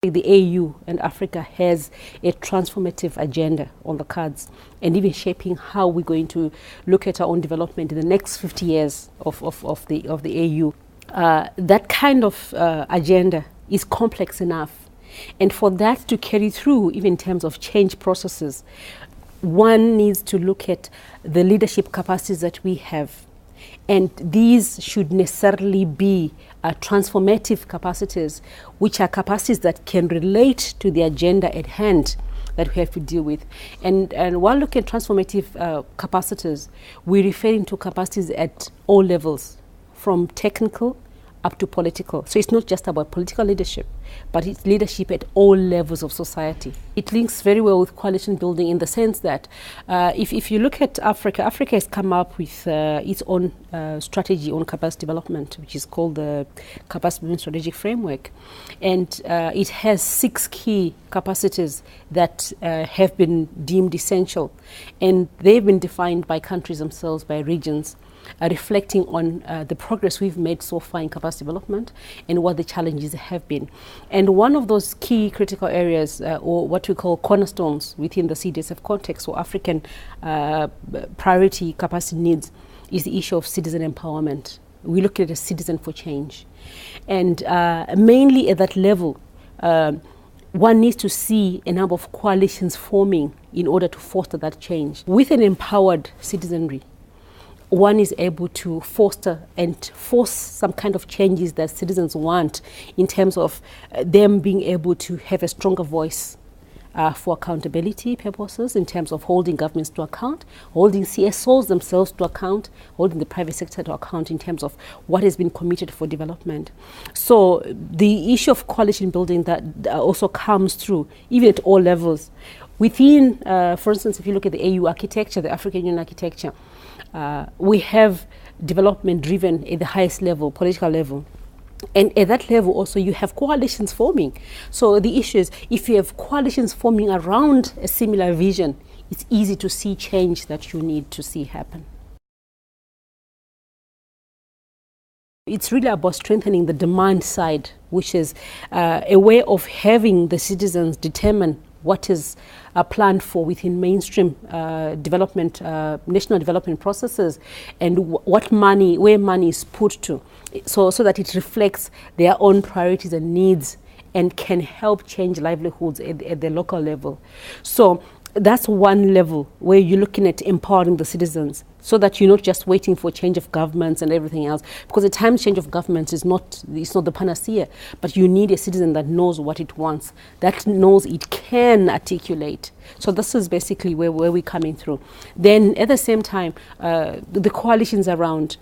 The AU and Africa has a transformative agenda on the cards, and even shaping how we're going to look at our own development in the next 50 years of the AU. That kind of agenda is complex enough, and for that to carry through, even in terms of change processes, one needs to look at the leadership capacities that we have. And these should necessarily be transformative capacities, which are capacities that can relate to the agenda at hand that we have to deal with. And while looking at transformative capacities, we're referring to capacities at all levels, from technical up to political. So it's not just about political leadership, but it's leadership at all levels of society. It links very well with coalition building in the sense that if you look at Africa, Africa has come up with its own strategy on capacity development, which is called the Capacity Building Strategic Framework. And it has 6 key capacities that have been deemed essential. And they've been defined by countries themselves, by regions, reflecting on the progress we've made so far in capacity development and what the challenges have been. And one of those key critical areas, or what we call cornerstones within the CDSF context, or African priority capacity needs, is the issue of citizen empowerment. We look at it as citizen for change. And mainly at that level, one needs to see a number of coalitions forming in order to foster that change. With an empowered citizenry, one is able to foster and force some kind of changes that citizens want in terms of them being able to have a stronger voice for accountability purposes, in terms of holding governments to account, holding CSOs themselves to account, holding the private sector to account in terms of what has been committed for development. So the issue of coalition building that also comes through, even at all levels. Within, for instance, if you look at the AU architecture, the African Union architecture, we have development driven at the highest level, political level. And at that level also you have coalitions forming. So the issue is, if you have coalitions forming around a similar vision, it's easy to see change that you need to see happen. It's really about strengthening the demand side, which is a way of having the citizens determine what is planned for within mainstream development, national development processes, and what money, where money is put to, so that it reflects their own priorities and needs and can help change livelihoods at the local level. So that's one level where you're looking at empowering the citizens, so that you're not just waiting for change of governments and everything else, because the time change of governments is not the panacea, but you need a citizen that knows what it wants, that knows it can articulate. So this is basically where we're coming through. Then at the same time, the coalitions around,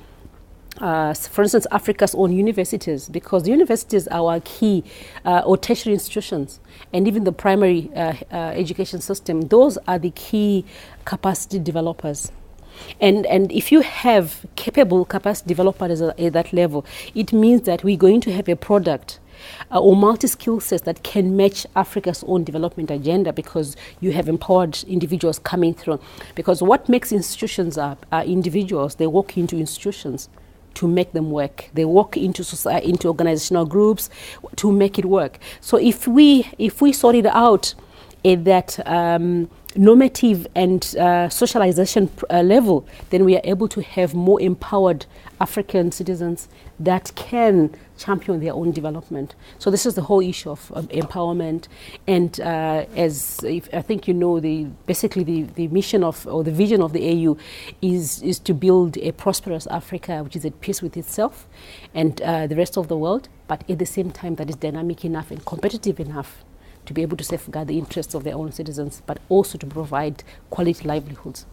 for instance, Africa's own universities, because the universities are our key or tertiary institutions, and even the primary education system, those are the key capacity developers. And if you have capable capacity developers at that level, it means that we're going to have a product or multi-skill sets that can match Africa's own development agenda, because you have empowered individuals coming through. Because what makes institutions are individuals. They walk into institutions to make them work. They walk into society, into organizational groups to make it work. So if we sort it out at that normative and socialization level, then we are able to have more empowered African citizens that can champion their own development. So this is the whole issue of empowerment. And I think you know, basically the mission of, or the vision of the AU is to build a prosperous Africa which is at peace with itself and the rest of the world, but at the same time that is dynamic enough and competitive enough to be able to safeguard the interests of their own citizens, but also to provide quality livelihoods.